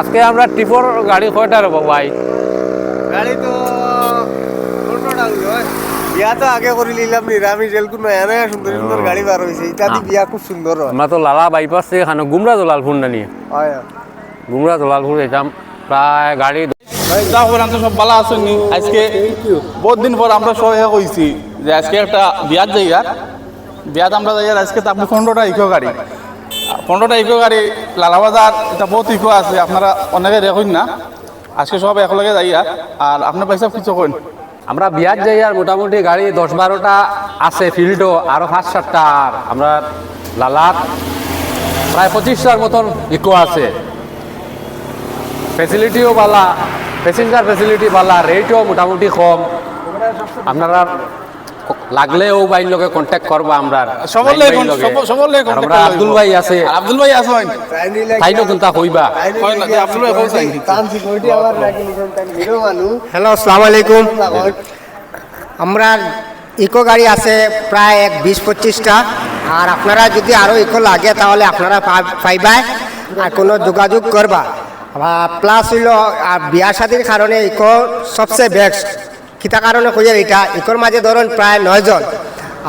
আজকে আমরা ট্রিপর গাড়ি কয়টা রে ভাই? গাড়ি তো বিয়া তো আগে করে নিলাম নিরামিষ এলকু নয়া নয়া সুন্দর সুন্দর গাড়ি বার হয়েছে ইত্যাদি বিয়া খুব সুন্দর হয়। আমরা তো লালা বাইপাস থেকে খানো গুমরা দলালপুর না নিয়ে হয় গুমরা দলালপুর যেতাম প্রায় গাড়ি যা খবর আমরা সব ভালো আসেনি। আজকে বহুত দিন পর আমরা সবাই কইছি যে আজকে একটা বিয়াত যাইয়ার বিয়াত আমরা যাইয়ার আজকে তো আপনি 15টা ইকো গাড়ি 15টা ইকো গাড়ি লালাবাজার এটা বহুত ইকো আছে আপনারা অনেকে দেখুন না। আজকে সব একলগে যাইয়ার আর আপনার পয়সা কিছু কইন। আমরা বিয়ার যাই আর মোটামুটি গাড়ি 10-12টা আছে ফিল্ডও আরো 5-7টা আর আমরা লালাত প্রায় 25টার মতন ইকো আছে। ফেসিলিটিও ভালো, প্যাসেঞ্জার ফেসিলিটি ভালো, রেটও মোটামুটি কম। আপনারা লাগলেও বাইর লগে কন্ট্যাক্ট করবা আমরা আমরা আব্দুল ভাই আছে আব্দুল ভাই আসেন তাইনো কোনটা কইবা আব্দুল ভাই কইছেন হ্যালো আসসালামু আলাইকুম। আমরা ইকো গাড়ি আছে প্রায় 20-25টা আর আপনারা যদি আরও ইকো লাগে তাহলে আপনারা পাইবা আর কোনো যোগাযোগ করবা। প্লাস হইল আর বিয়া শাদির কারণে ইকো সবচেয়ে বেস্ট কিতা কারণে কইয়া এটা ইকোর মাঝে ধরুন প্রায় 9 জন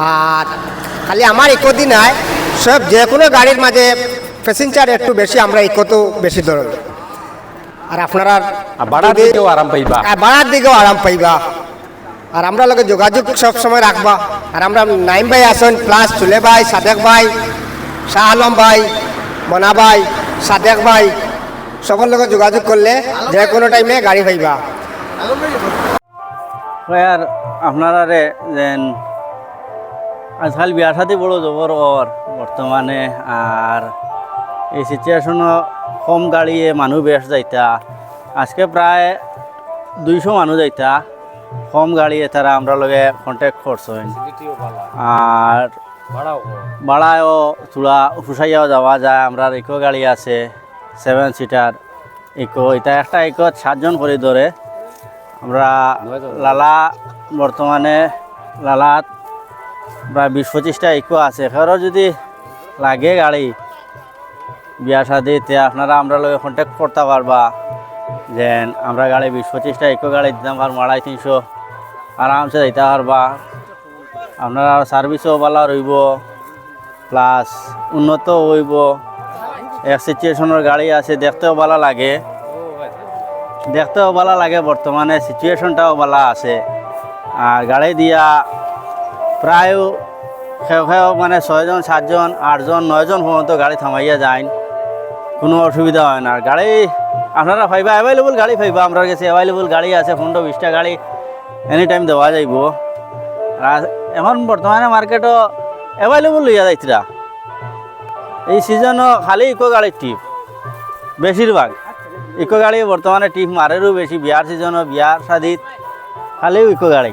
আর খালি আমার ইকো দি নাই সব যে কোনো গাড়ির মাঝে প্যাসেঞ্জার একটু বেশি আমরা ইকো তো বেশি ধরুন আর আপনারা বাড়ার দিকেও আরাম পাইবা বাড়ার দিকেও আরাম পাইবা আর আমরা লগে যোগাযোগ সব সময় রাখবা। আর আমরা নাইম ভাই আসেন প্লাস চুলে ভাই সাদেক ভাই শাহ আলম ভাই মনা ভাই সাদেক ভাই সবার লগে যোগাযোগ করলে যে কোনো টাইমে গাড়ি পাইবা। আর আপনারা যেন আজকাল বিয়ার সাথে বড় জবর ওর বর্তমানে আর এই সিচুয়েশনও কম গাড়িয়ে মানুষ বেশ যাইতা আজকে প্রায় 200 মানুষ যাইতা কম গাড়িয়ে তারা আমরা লগে কন্ট্যাক্ট করছেন আর ভাড়াও চূড়া ফুসাইয়াও যাওয়া যায়। আমরা ইকো গাড়ি আছে 7 সিটার ইকো এটা একটা ইকো 7 জন করে ধরে। আমরা লালা বর্তমানে লালাত প্রায় 20-25টা ইকো আছে এখানেও যদি লাগে গাড়ি বিয়া শাদিতে আপনারা আমরা লগে কন্ট্যাক্ট করতে পারবা যে আমরা গাড়ি 20-25টা ইকো গাড়ি দিতাম আর 250-300 আরামসে দিতে পারবা। আপনারা সার্ভিসও ভালো রইব প্লাস উন্নত হইব। এক সিচুয়েশনের গাড়ি আছে দেখতেও ভালো লাগে বর্তমানে সিচুয়েশনটাও ভালো আছে আর গাড়ি দিয়া প্রায় মানে 6 জন 7 জন 8 জন 9 জন পর্যন্ত গাড়ি থামাইয়া যায় কোনো অসুবিধা হয় না। গাড়ি আপনারা পাইবা অ্যাভেলেবল গাড়ি পাইবা আমরা কাছে অ্যাভেলেবল গাড়ি আছে 15-20টা গাড়ি এনি টাইম দেওয়া যাইব। আর এখন বর্তমানে মার্কেটও অ্যাভেলেবল লইয়া যাইতরা এই সিজনও খালি ইকো গাড়ির টিপ বেশিরভাগ ইকো গাড়ি বর্তমানে টিপ মারেরও বেশি বিয়ার সিজনও বিয়ার শাদিত খালি ইকো গাড়ি।